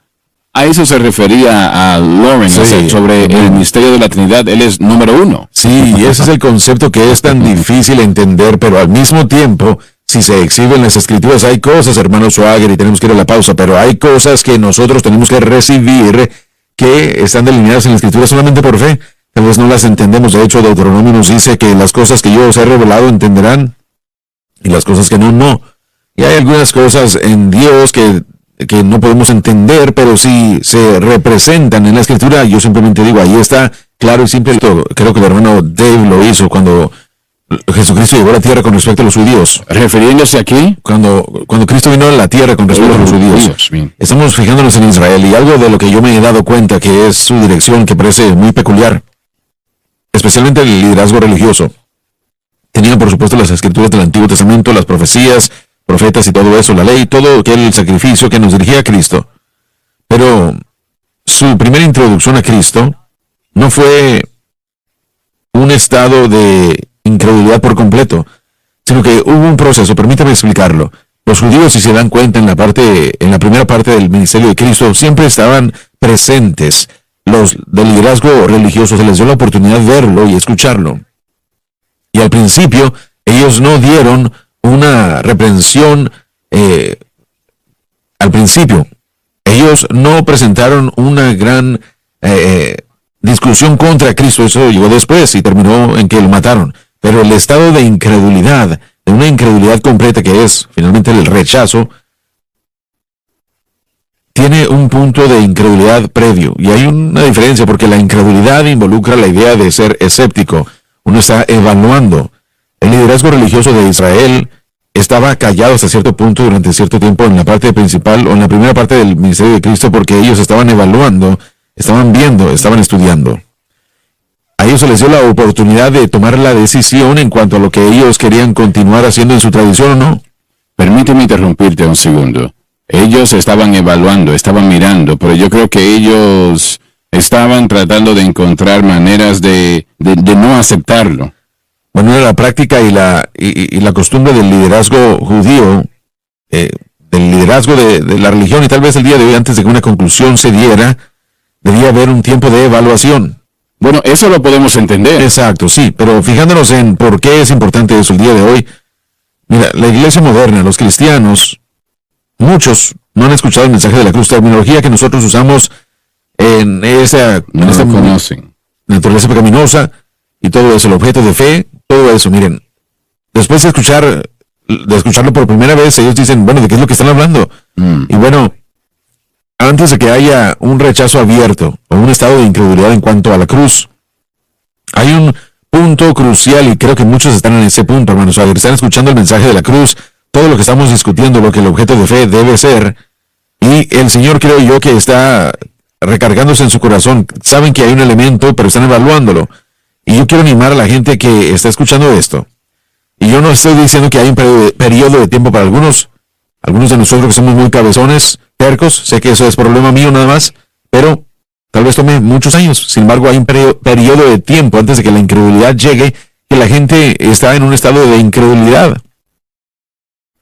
A eso se refería a Lawrence, sí, sobre el misterio de la Trinidad. Él es número 1. Sí, y ese es el concepto que es tan difícil entender, pero al mismo tiempo, si se exhiben las Escrituras, hay cosas, hermano Schwager, y tenemos que ir a la pausa, pero hay cosas que nosotros tenemos que recibir que están delineadas en la Escritura solamente por fe. Tal vez no las entendemos. De hecho, Deuteronomio nos dice que las cosas que yo os he revelado entenderán, y las cosas que no. Y hay algunas cosas en Dios que no podemos entender, pero si se representan en la Escritura, yo simplemente digo, ahí está, claro y simple todo. Creo que el hermano Dave lo hizo cuando Jesucristo llegó a la tierra con respecto a los judíos. ¿Refiriéndose aquí? Cuando Cristo vino a la tierra con respecto a los judíos. Estamos fijándonos en Israel, y algo de lo que yo me he dado cuenta que es su dirección, que parece muy peculiar, especialmente el liderazgo religioso. Tenían, por supuesto, las Escrituras del Antiguo Testamento, las profecías, profetas y todo eso, la ley, todo el sacrificio que nos dirigía a Cristo. Pero su primera introducción a Cristo no fue un estado de incredulidad por completo, sino que hubo un proceso. Permítame explicarlo. Los judíos, si se dan cuenta en la primera parte del ministerio de Cristo, siempre estaban presentes. Los del liderazgo religioso se les dio la oportunidad de verlo y escucharlo. Y al principio, ellos no dieron una reprensión. Al principio, ellos no presentaron una gran discusión contra Cristo. Eso llegó después y terminó en que lo mataron. Pero el estado de incredulidad, de una incredulidad completa que es finalmente el rechazo, tiene un punto de incredulidad previo. Y hay una diferencia porque la incredulidad involucra la idea de ser escéptico. Uno está evaluando. El liderazgo religioso de Israel estaba callado hasta cierto punto durante cierto tiempo en la parte principal o en la primera parte del ministerio de Cristo porque ellos estaban evaluando, estaban viendo, estaban estudiando. A ellos se les dio la oportunidad de tomar la decisión en cuanto a lo que ellos querían continuar haciendo en su tradición o no. Permíteme interrumpirte un segundo. Ellos estaban evaluando, estaban mirando, pero yo creo que ellos estaban tratando de encontrar maneras de no aceptarlo. Bueno, era la práctica y la costumbre del liderazgo judío, del liderazgo de la religión, y tal vez el día de hoy, antes de que una conclusión se diera, debía haber un tiempo de evaluación. Bueno, eso lo podemos entender. Exacto, sí, pero fijándonos en por qué es importante eso el día de hoy, mira, la iglesia moderna, los cristianos, muchos no han escuchado el mensaje de la cruz, terminología que nosotros usamos en esta conocen. Naturaleza pecaminosa y todo eso, el objeto de fe, todo eso. Miren, después de escucharlo por primera vez, ellos dicen, bueno, ¿de qué es lo que están hablando? Y bueno, antes de que haya un rechazo abierto o un estado de incredulidad en cuanto a la cruz, hay un punto crucial, y creo que muchos están en ese punto, hermanos. A ver, están escuchando el mensaje de la cruz, todo lo que estamos discutiendo, lo que el objeto de fe debe ser, y el Señor, creo yo, que está recargándose en su corazón. Saben que hay un elemento, pero están evaluándolo. Y yo quiero animar a la gente que está escuchando esto. Y yo no estoy diciendo que hay un periodo de tiempo para algunos de nosotros que somos muy cabezones, tercos. Sé que eso es problema mío nada más, pero tal vez tome muchos años. Sin embargo, hay un periodo de tiempo antes de que la incredulidad llegue, que la gente está en un estado de incredulidad.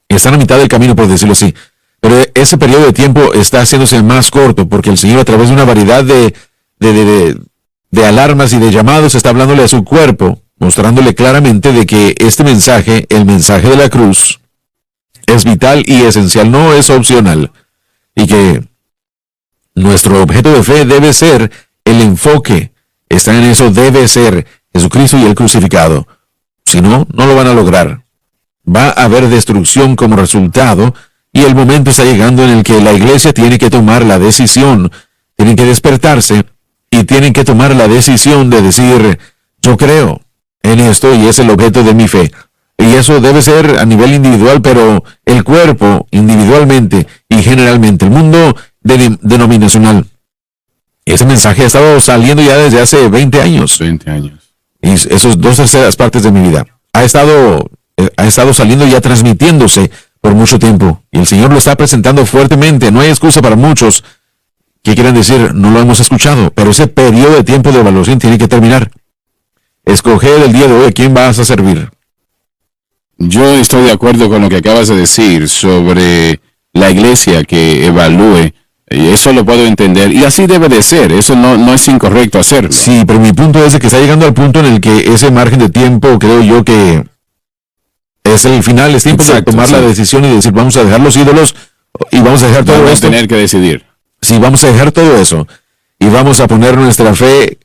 Están a mitad del camino, por decirlo así. Pero ese periodo de tiempo está haciéndose más corto, porque el Señor, a través de una variedad de alarmas y de llamados, está hablándole a su cuerpo, mostrándole claramente de que este mensaje, el mensaje de la cruz, es vital y esencial, no es opcional. Y que nuestro objeto de fe debe ser el enfoque. Está en eso, debe ser Jesucristo y el crucificado. Si no, no lo van a lograr. Va a haber destrucción como resultado, y el momento está llegando en el que la iglesia tiene que tomar la decisión, tienen que despertarse y tienen que tomar la decisión de decir, yo creo en esto y es el objeto de mi fe. Y eso debe ser a nivel individual, pero el cuerpo individualmente y generalmente, el mundo denominacional. Ese mensaje ha estado saliendo ya desde hace 20 años. 20 años. Y esos 2/3 partes de mi vida. Ha estado saliendo ya transmitiéndose por mucho tiempo. Y el Señor lo está presentando fuertemente. No hay excusa para muchos que quieran decir, no lo hemos escuchado. Pero ese periodo de tiempo de evaluación tiene que terminar. Escoger el día de hoy a quién vas a servir. Yo estoy de acuerdo con lo que acabas de decir sobre la iglesia que evalúe. Y eso lo puedo entender. Y así debe de ser. Eso no es incorrecto hacerlo. Sí, pero mi punto es de que está llegando al punto en el que ese margen de tiempo, creo yo que es el final. Es tiempo de tomar la decisión y decir, vamos a dejar los ídolos y vamos a dejar todo esto. Vamos a tener que decidir. Sí, vamos a dejar todo eso. Y vamos a poner nuestra fe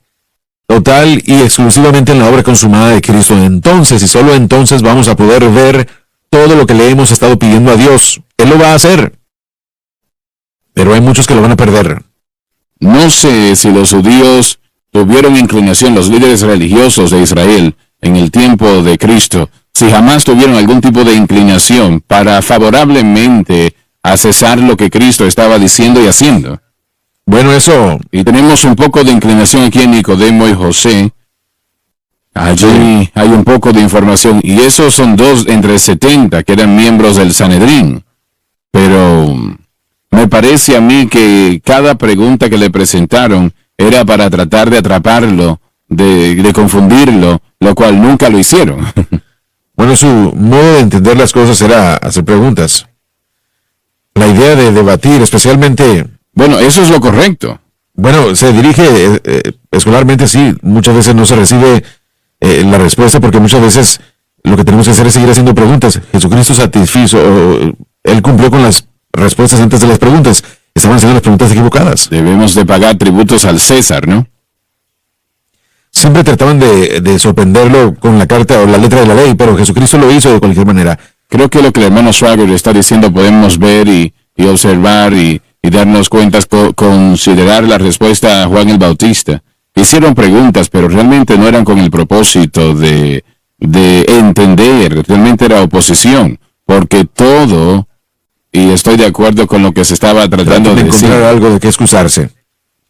total y exclusivamente en la obra consumada de Cristo. Entonces, y solo entonces, vamos a poder ver todo lo que le hemos estado pidiendo a Dios. Él lo va a hacer. Pero hay muchos que lo van a perder. No sé si los judíos tuvieron inclinación, los líderes religiosos de Israel, en el tiempo de Cristo, si jamás tuvieron algún tipo de inclinación para favorablemente a cesar lo que Cristo estaba diciendo y haciendo. Bueno, eso... Y tenemos un poco de inclinación aquí en Nicodemo y José. Allí hay un poco de información. Y esos son 2 entre 70 que eran miembros del Sanedrín. Pero me parece a mí que cada pregunta que le presentaron era para tratar de atraparlo, de confundirlo, lo cual nunca lo hicieron. Bueno, su modo de entender las cosas era hacer preguntas. La idea de debatir, especialmente... Bueno, eso es lo correcto. Bueno, se dirige escolarmente, sí. Muchas veces no se recibe la respuesta porque muchas veces lo que tenemos que hacer es seguir haciendo preguntas. Jesucristo satisfizo, Él cumplió con las respuestas antes de las preguntas. Estaban haciendo las preguntas equivocadas. Debemos de pagar tributos al César, ¿no? Siempre trataban de sorprenderlo con la carta o la letra de la ley, pero Jesucristo lo hizo de cualquier manera. Creo que lo que el hermano Schwager está diciendo podemos ver y observar y darnos cuenta, considerar la respuesta a Juan el Bautista. Hicieron preguntas, pero realmente no eran con el propósito de entender, realmente era oposición, porque todo, y estoy de acuerdo con lo que se estaba tratando de decir, encontrar algo de qué excusarse.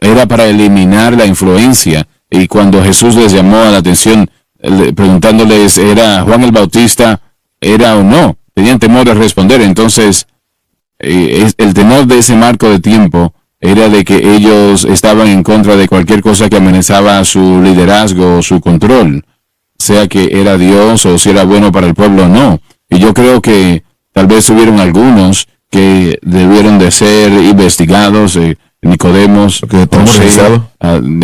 Era para eliminar la influencia, y cuando Jesús les llamó a la atención, preguntándoles, ¿era Juan el Bautista, era o no? Tenían temor de responder, entonces el temor de ese marco de tiempo era de que ellos estaban en contra de cualquier cosa que amenazaba su liderazgo o su control, sea que era Dios o si era bueno para el pueblo o no. Y yo creo que tal vez hubieron algunos que debieron de ser investigados, Nicodemos, de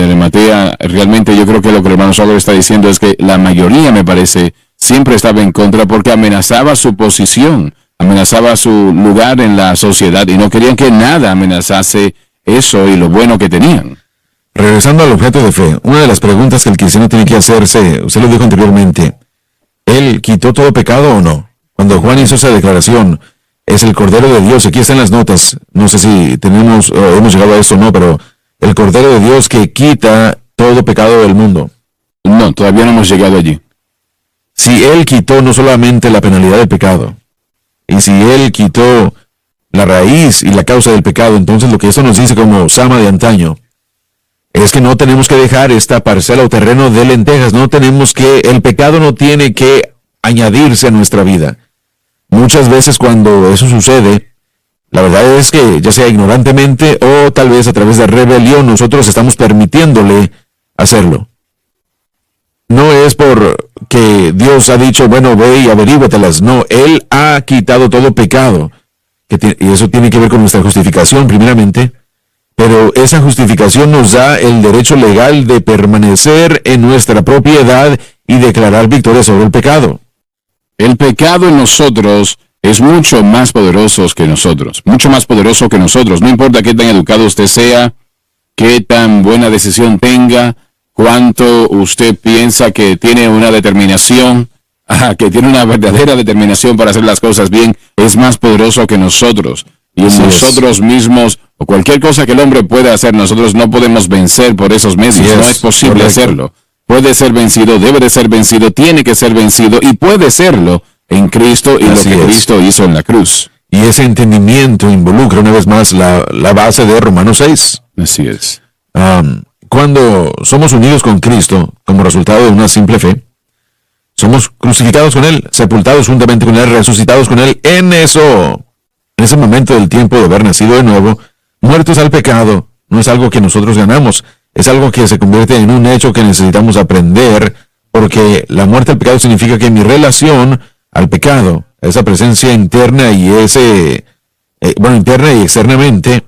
Arimatea. Realmente yo creo que lo que el hermano Sauer está diciendo es que la mayoría, me parece, siempre estaba en contra porque amenazaba su posición, amenazaba su lugar en la sociedad y no querían que nada amenazase eso y lo bueno que tenían. Regresando al objeto de fe, una de las preguntas que el cristiano tiene que hacerse, usted lo dijo anteriormente, ¿él quitó todo pecado o no? Cuando Juan hizo esa declaración, es el Cordero de Dios, aquí están las notas, no sé si hemos llegado a esto o no, pero el Cordero de Dios que quita todo pecado del mundo. No, todavía no hemos llegado allí. Si él quitó no solamente la penalidad del pecado, y si él quitó la raíz y la causa del pecado, entonces lo que esto nos dice como Sama de antaño, es que no tenemos que dejar esta parcela o terreno de lentejas, el pecado no tiene que añadirse a nuestra vida. Muchas veces cuando eso sucede, la verdad es que ya sea ignorantemente o tal vez a través de rebelión, nosotros estamos permitiéndole hacerlo. No es porque Dios ha dicho, bueno, ve y averíguatelas. No, Él ha quitado todo pecado. Y eso tiene que ver con nuestra justificación, primeramente. Pero esa justificación nos da el derecho legal de permanecer en nuestra propiedad y declarar victoria sobre el pecado. El pecado en nosotros es mucho más poderoso que nosotros. Mucho más poderoso que nosotros. No importa qué tan educado usted sea, qué tan buena decisión tenga, cuánto usted piensa que tiene una determinación, que tiene una verdadera determinación para hacer las cosas bien, es más poderoso que nosotros. Y nosotros mismos, o cualquier cosa que el hombre pueda hacer, nosotros no podemos vencer por esos medios. No es posible hacerlo. Puede ser vencido, debe de ser vencido, tiene que ser vencido y puede serlo en Cristo y lo que Cristo hizo en la cruz. Y ese entendimiento involucra una vez más la base de Romanos 6. Así es. Cuando somos unidos con Cristo como resultado de una simple fe, somos crucificados con Él, sepultados juntamente con Él, resucitados con Él. En ese momento del tiempo de haber nacido de nuevo, muertos al pecado, no es algo que nosotros ganamos, es algo que se convierte en un hecho que necesitamos aprender, porque la muerte al pecado significa que mi relación al pecado, esa presencia interna y interna y externamente,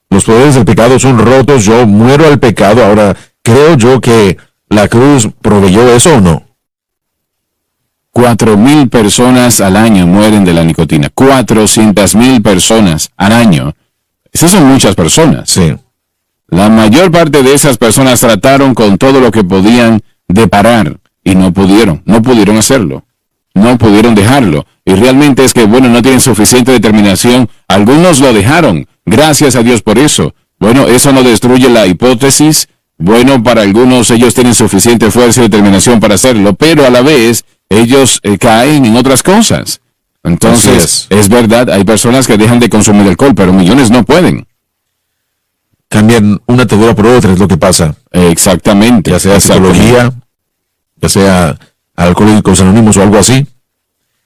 los poderes del pecado son rotos, yo muero al pecado. Ahora, ¿creo yo que la cruz proveyó eso o no? 4,000 personas al año mueren de la nicotina. 400,000 personas al año. Esas son muchas personas. Sí. La mayor parte de esas personas trataron con todo lo que podían de parar y no pudieron hacerlo. No pudieron dejarlo. Y realmente es que, no tienen suficiente determinación. Algunos lo dejaron. Gracias a Dios por eso. Eso no destruye la hipótesis. Para algunos ellos tienen suficiente fuerza y determinación para hacerlo, pero a la vez ellos caen en otras cosas. Entonces, es verdad, hay personas que dejan de consumir alcohol, pero millones no pueden. Cambian una atadura por otra, es lo que pasa. Exactamente. Ya sea psicología, ya sea Alcohólicos Anónimos o algo así.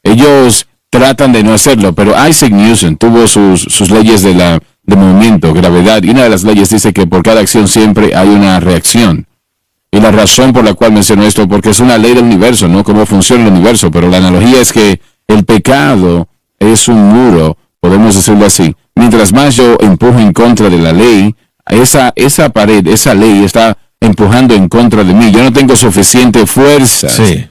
Ellos tratan de no hacerlo, pero Isaac Newton tuvo sus leyes de movimiento, gravedad, y una de las leyes dice que por cada acción siempre hay una reacción. Y la razón por la cual menciono esto, porque es una ley del universo, no cómo funciona el universo, pero la analogía es que el pecado es un muro, podemos decirlo así. Mientras más yo empujo en contra de la ley, esa pared, esa ley está empujando en contra de mí. Yo no tengo suficiente fuerza. Sí.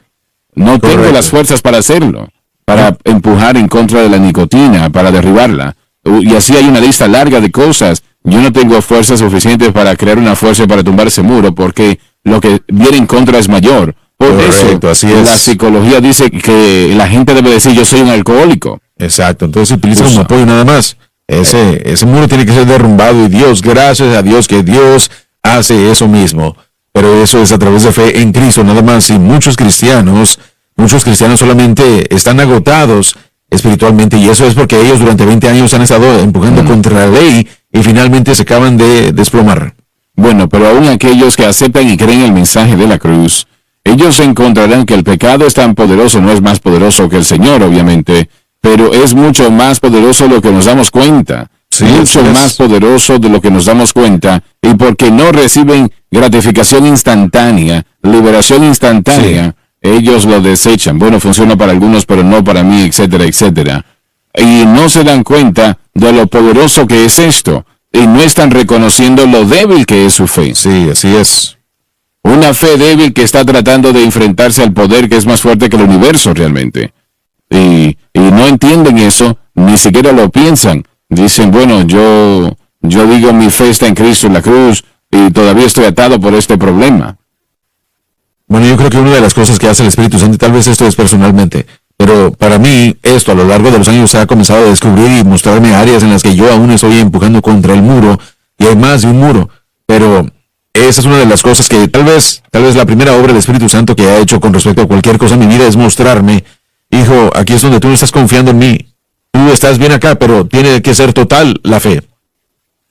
No tengo las fuerzas para hacerlo, para empujar en contra de la nicotina, para derribarla. Y así hay una lista larga de cosas. Yo no tengo fuerzas suficientes para crear una fuerza para tumbar ese muro, porque lo que viene en contra es mayor. Por Correcto, eso, la psicología dice que la gente debe decir, yo soy un alcohólico. Exacto, entonces se utiliza como apoyo nada más. Ese muro tiene que ser derrumbado y gracias a Dios que Dios hace eso mismo. Pero eso es a través de fe en Cristo nada más. Y muchos cristianos solamente están agotados espiritualmente, y eso es porque ellos durante 20 años han estado empujando contra la ley y finalmente se acaban de desplomar. Pero aún aquellos que aceptan y creen el mensaje de la cruz, ellos encontrarán que el pecado es tan poderoso, no es más poderoso que el Señor, obviamente, pero es mucho más poderoso lo que nos damos cuenta. mucho más poderoso de lo que nos damos cuenta, y porque no reciben gratificación instantánea, liberación instantánea, ellos lo desechan. Bueno, funciona para algunos, pero no para mí, etcétera, etcétera. Y no se dan cuenta de lo poderoso que es esto, y no están reconociendo lo débil que es su fe. Sí, así es. Una fe débil que está tratando de enfrentarse al poder que es más fuerte que el universo realmente. Y no entienden eso, ni siquiera lo piensan. Dicen, bueno, yo digo mi fe está en Cristo en la cruz y todavía estoy atado por este problema. Bueno, yo creo que una de las cosas que hace el Espíritu Santo, tal vez esto es personalmente, pero para mí esto a lo largo de los años ha comenzado a descubrir y mostrarme áreas en las que yo aún estoy empujando contra el muro, y hay más de un muro, pero esa es una de las cosas que tal vez la primera obra del Espíritu Santo que ha hecho con respecto a cualquier cosa en mi vida es mostrarme, hijo, aquí es donde tú no estás confiando en mí, tú estás bien acá, pero tiene que ser total la fe.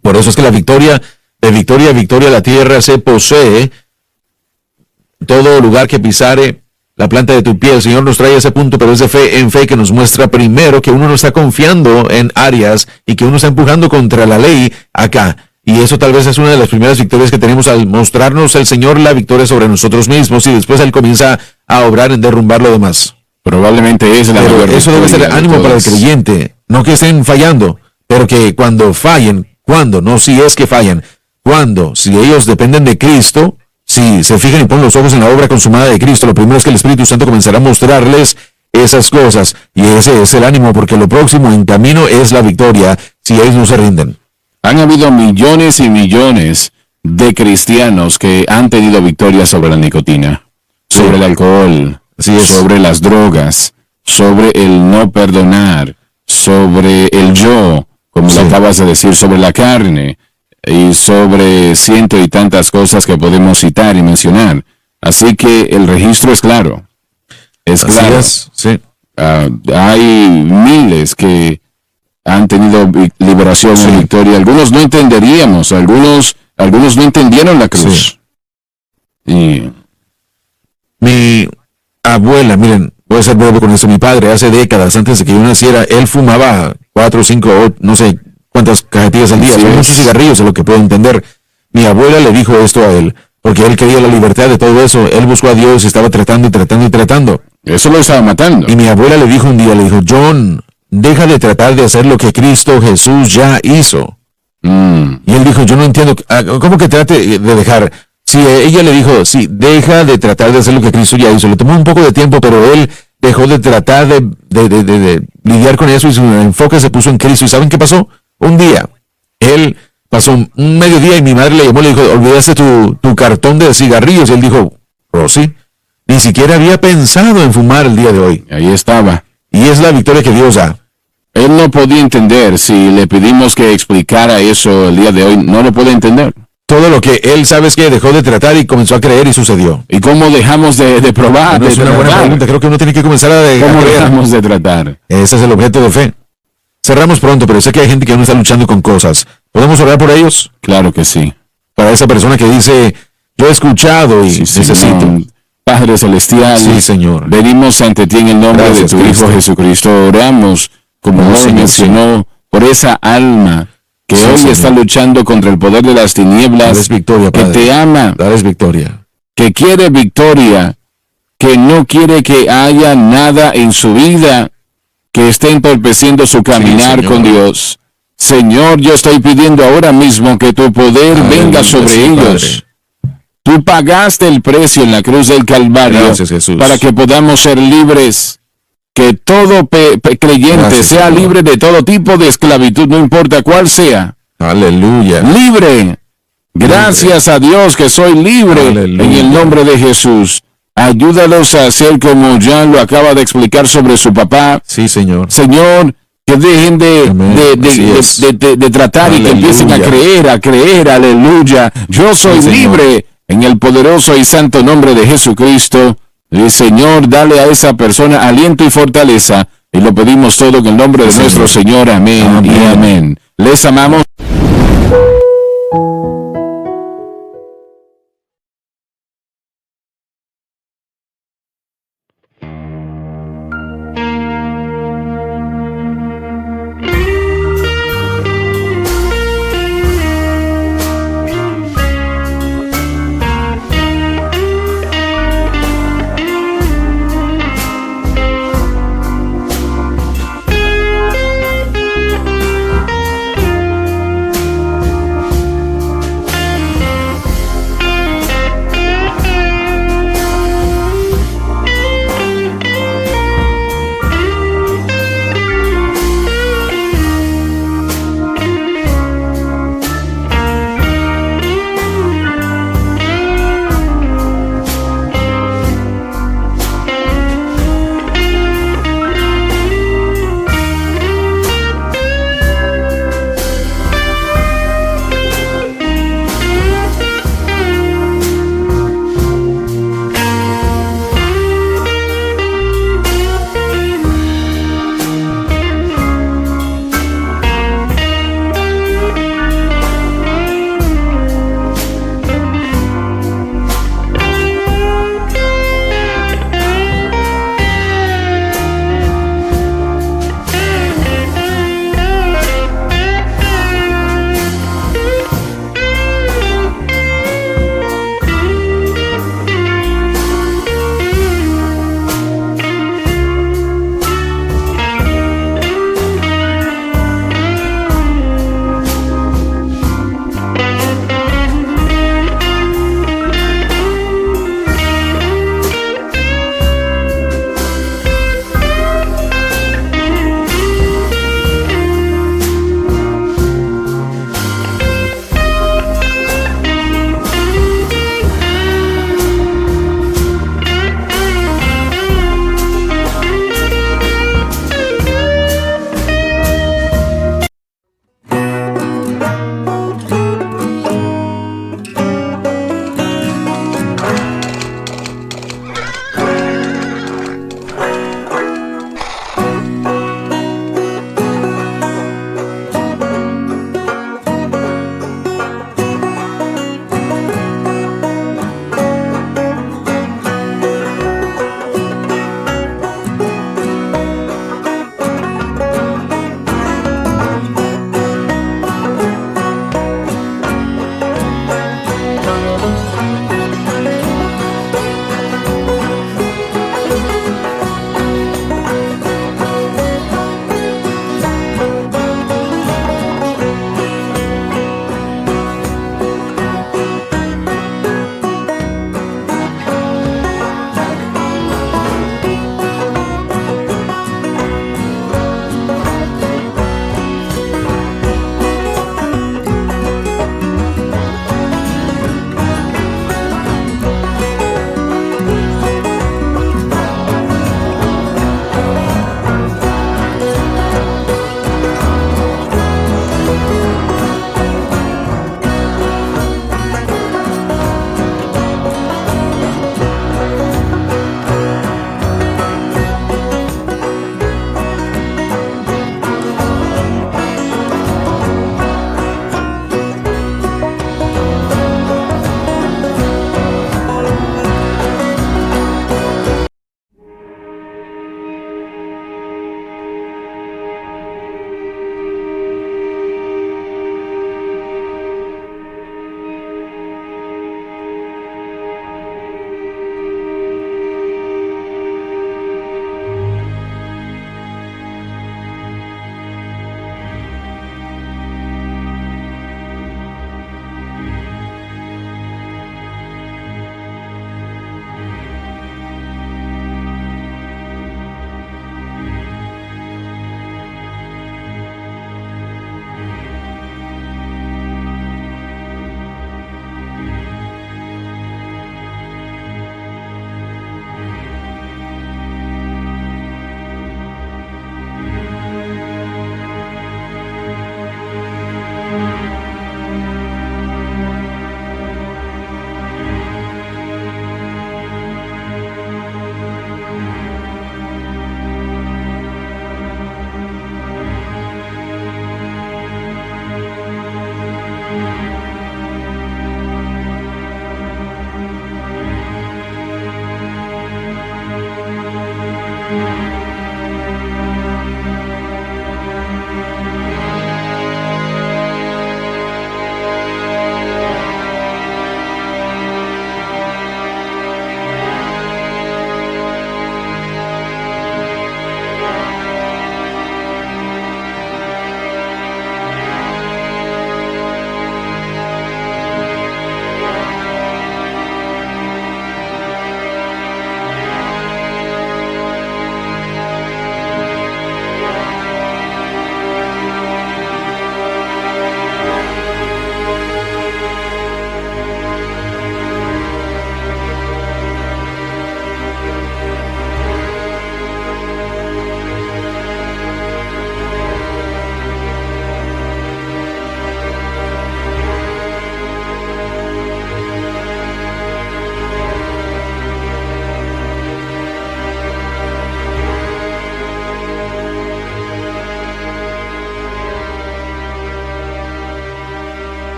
Por eso es que la victoria, de victoria a victoria la tierra se posee, todo lugar que pisare la planta de tu pie. El Señor nos trae ese punto, pero es de fe en fe que nos muestra primero que uno no está confiando en áreas y que uno está empujando contra la ley acá. Y eso tal vez es una de las primeras victorias que tenemos al mostrarnos el Señor la victoria sobre nosotros mismos, y después Él comienza a obrar en derrumbar lo demás. Probablemente es la mayor victoria. Eso debe ser ánimo para el creyente, no que estén fallando, pero que cuando fallen, si es que fallan, si ellos dependen de Cristo, si se fijan y ponen los ojos en la obra consumada de Cristo, lo primero es que el Espíritu Santo comenzará a mostrarles esas cosas, y ese es el ánimo, porque lo próximo en camino es la victoria si ellos no se rinden. Han habido millones y millones de cristianos que han tenido victoria sobre la nicotina, sobre el alcohol, sobre las drogas, sobre el no perdonar, sobre el yo, como lo acabas de decir, sobre la carne, y sobre ciento y tantas cosas que podemos citar y mencionar. Así que el registro es claro. Es claro. Hay miles que han tenido liberación y victoria. Algunos no entenderíamos, algunos no entendieron la cruz. Y mi abuela, miren, voy a ser breve con eso. Mi padre, hace décadas antes de que yo naciera, él fumaba 4, 5, 8, no sé cuántas cajetillas al día, son muchos cigarrillos, es lo que puedo entender. Mi abuela le dijo esto a él, porque él quería la libertad de todo eso. Él buscó a Dios y estaba tratando. Eso lo estaba matando. Y mi abuela le dijo un día, John, deja de tratar de hacer lo que Cristo Jesús ya hizo. Y él dijo, yo no entiendo, ¿cómo que trate de dejar? Sí, ella le dijo, sí, deja de tratar de hacer lo que Cristo ya hizo. Le tomó un poco de tiempo, pero él dejó de tratar de lidiar con eso, y su enfoque se puso en Cristo. ¿Y saben qué pasó? Un día, él pasó un mediodía y mi madre le llamó y le dijo, olvidaste tu cartón de cigarrillos. Y él dijo, Rosy, ni siquiera había pensado en fumar el día de hoy. Ahí estaba. Y es la victoria que Dios da. Él no podía entender. Si le pedimos que explicara eso el día de hoy, no lo puede entender. Todo lo que él, ¿sabes qué? Dejó de tratar y comenzó a creer, y sucedió. ¿Y cómo dejamos de probar? No, es una buena pregunta. Creo que uno tiene que comenzar a ¿Cómo dejamos de tratar? Ese es el objeto de fe. Cerramos pronto, pero sé que hay gente que aún está luchando con cosas. ¿Podemos orar por ellos? Claro que sí. Para esa persona que dice, yo he escuchado y necesito. Señor. Padre Celestial, sí, Señor, venimos ante ti en el nombre de tu Hijo Jesucristo. Oramos, como se mencionó, por esa alma que hoy está luchando contra el poder de las tinieblas, dales victoria, que Padre. te ama, dales victoria, que quiere victoria, que no quiere que haya nada en su vida que esté entorpeciendo su caminar con Dios. Señor, yo estoy pidiendo ahora mismo que tu poder venga sobre ellos. Padre. Tú pagaste el precio en la cruz del Calvario. Gracias, Jesús, para que podamos ser libres. Que todo creyente sea libre de todo tipo de esclavitud, no importa cuál sea. Aleluya. Libre. Gracias a Dios que soy libre. Aleluya. En el nombre de Jesús. Ayúdalos a hacer como Jan lo acaba de explicar sobre su papá. Sí, Señor. Señor, que dejen de tratar. Aleluya. Y que empiecen a creer. Aleluya. Yo soy libre en el poderoso y santo nombre de Jesucristo. Y Señor, dale a esa persona aliento y fortaleza. Y lo pedimos todo en el nombre de nuestro Señor. Amén y amén. Les amamos.